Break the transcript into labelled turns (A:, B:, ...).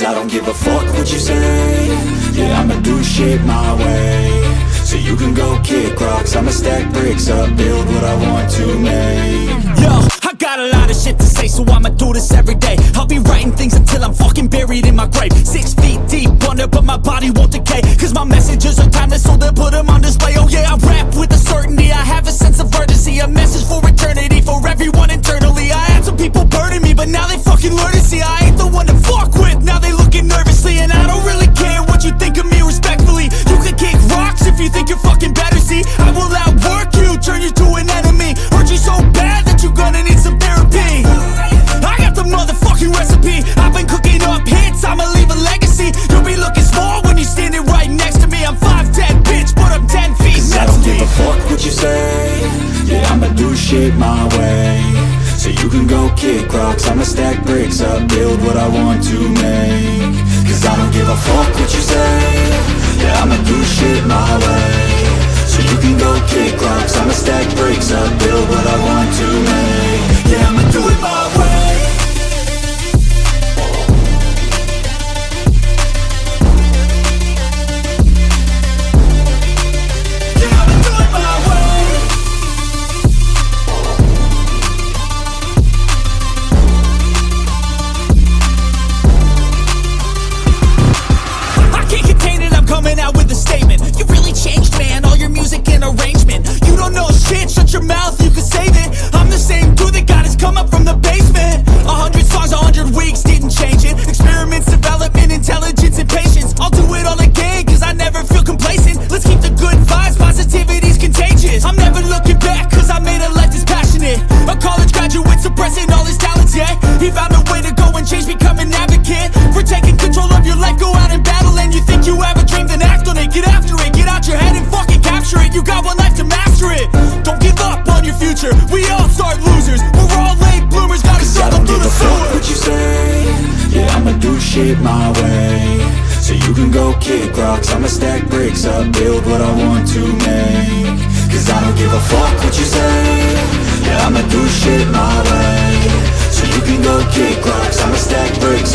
A: I don't give a fuck what you say. Yeah, I'ma do shit my way. So you can go kick rocks, I'ma stack bricks up, build what I want to make.
B: Yo, I got a lot of shit to say, so I'ma do this every day. I'll be writing things until I'm fucking buried in my grave. 6 feet deep under, but my body won't decay. Cause my messages are timeless, so they'll put them on display. Oh yeah, I rap with a certainty, I have a sense of urgency. A message for eternity, for everyone internally. I had some people burning me, but now they fucking learn to see I ain't the one to fuck with, now they looking nervously. And I don't really care what you think of me respectfully. You can kick rocks if you think you're fucking better, see. I will outwork you, turn you to an enemy. Hurt you so bad that you're gonna need some therapy. I got the motherfucking recipe, I've been cooking up hits, I'ma leave a legacy. You'll be looking small when you're standing right next to me. I'm 5'10", bitch, but I'm 10 feet next to me.
A: I don't give a fuck what you say. Yeah, I'ma do shit my way. So you can go kick rocks, I'ma stack bricks up, build what I want to make. Cause I don't give a fuck what you say. Yeah, I'ma do shit my way. So you can go kick rocks, I'ma stack bricks up, build what I want to make. Yeah, I'ma do it my way.
B: Coming out with a statement. You really changed, man, all your music and arrangement. You don't know shit, shut your mouth, you can save it. I'm the same dude that got his come up from the basement. 100 songs, 100 weeks, didn't change it. Experiments, development, intelligence, and patience. I'll do it all again, cause I never feel complacent. Let's keep the good vibes, positivity's contagious. I'm never looking back, cause I made a life that's passionate. A college graduate suppressing all his talents, yeah. He found a way to go and change, become an advocate. For taking control of your life, go out and battle. And you think you have a dream, then act on it. Get after it, get out your head and fucking capture it. You got one life to master it. Don't give up on your future, we all start losers. We're all late bloomers, gotta struggle through the sewer.
A: What you say? Yeah, I'ma do shit my way. So you can go kick rocks, I'ma stack bricks up, build what I want to make. Cause I don't give a fuck what you say. Yeah, I'ma do shit my way. So you can go kick rocks, I'ma stack bricks